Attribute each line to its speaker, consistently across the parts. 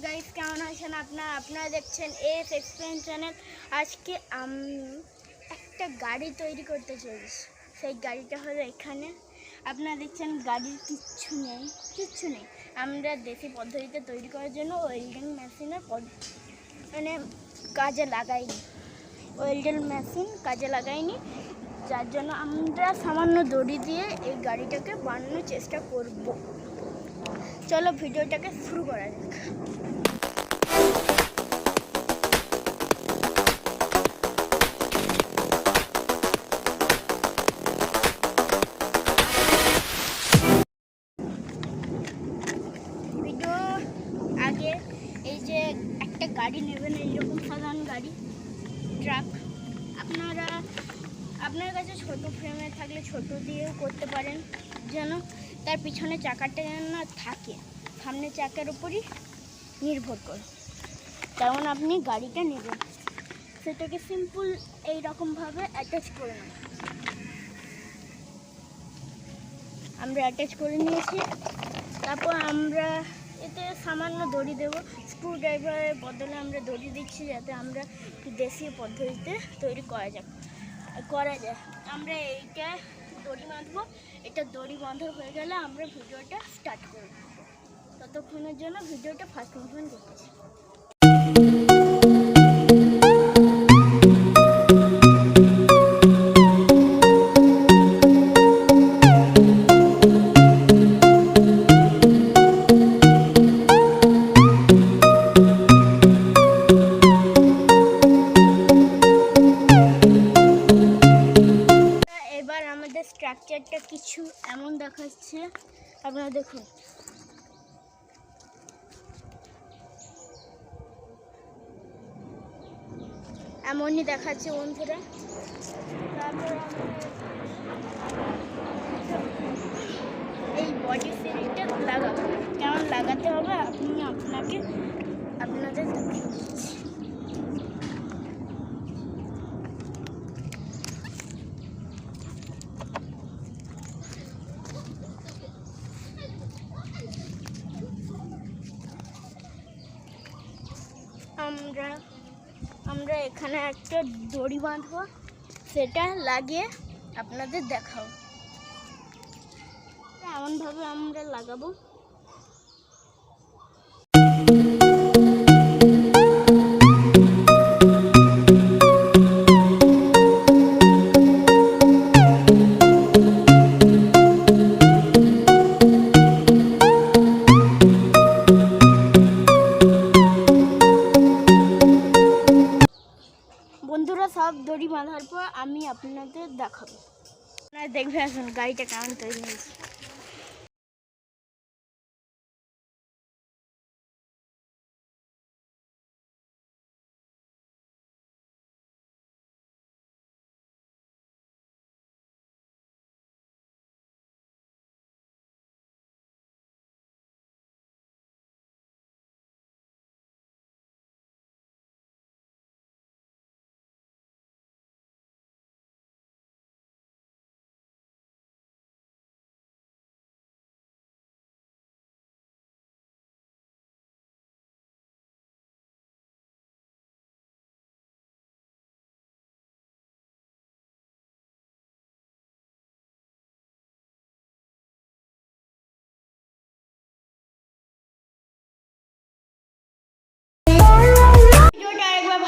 Speaker 1: Guys, কেমন আছেন আপনারা দেখছেন এস এক্সপ্লেন চ্যানেল। আজকে আমি একটা গাড়ি তৈরি করতে চলেছি। সেই গাড়িটা হলো এখানে আপনারা দেখছেন। গাড়ির কিচ্ছু নেই। আমরা দেশি পদ্ধতিতে তৈরি করার জন্য ওয়েল্ডিং মেশিনের ওয়েল্ডিং মেশিন কাজে লাগাইনি, যার জন্য আমরা সামান্য দড়ি দিয়ে এই গাড়িটাকে বানানোর চেষ্টা করব। চলো ভিডিওটাকে শুরু করা যাক। ভিডিও আগে এই যে একটা গাড়ি নেবেন, এইরকম সাধারণ গাড়ি, ট্রাক। আপনার কাছে ছোট ফ্রেমে থাকলে ছোট দিয়েও করতে পারেন, যেন তার পিছনে চাকাটা যেন না থাকে, সামনে চাকার উপরই নির্ভর করে। তেমন আপনি গাড়িটা নেবেন, সেটাকে সিম্পল এইরকমভাবে অ্যাটাচ করে নেন। আমরা অ্যাটাচ করে নিয়েছি। তারপর আমরা এতে সামান্য দড়ি দেব। স্ক্রু ড্রাইভারের বদলে আমরা দড়ি দিচ্ছি, যাতে আমরা দেশীয় পদ্ধতিতে তৈরি করা যায়। আমরা এইটা দড়ি বাঁধবো। এটা দড়ি বাঁধা হয়ে গেলে আমরা ভিডিওটা স্টার্ট করব। ততক্ষণের জন্য ভিডিওটা ফাস্ট মুভমেন্ট করতেছি। এবার আমাদের স্ট্রাকচারটা কিছু এমন দেখাচ্ছে, আপনারা দেখুন। এমনই দেখাচ্ছে বন্ধুরা। তারপর এই বডি সিলটা লাগাবো। কেমন লাগাতে হবে আপনাদের দেখিয়ে দিচ্ছি। আমরা এখানে একটা দড়ি বাঁধবো, সেটা লাগিয়ে আপনাদের দেখাবো। এমনভাবে আমরা লাগাবো। বন্ধুরা, সব দড়ি বাঁধার পর আমি আপনাদের দেখাবো। আপনারা দেখবে আসুন গাড়িটা কেমন তৈরি হয়েছে।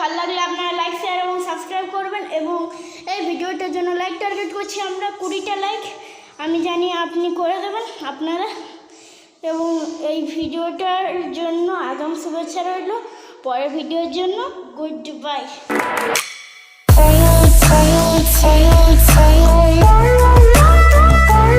Speaker 1: ভালো লাগলে আপনারা লাইক, শেয়ার এবং সাবস্ক্রাইব করবেন। এবং এই ভিডিওটার জন্য লাইক টার্গেট করছি আমরা 20টা লাইক। আমি জানি আপনি করে দেবেন আপনারা। এবং এই ভিডিওটার জন্য আগাম শুভেচ্ছা রইল। পরের ভিডিওর জন্য গুড বাই।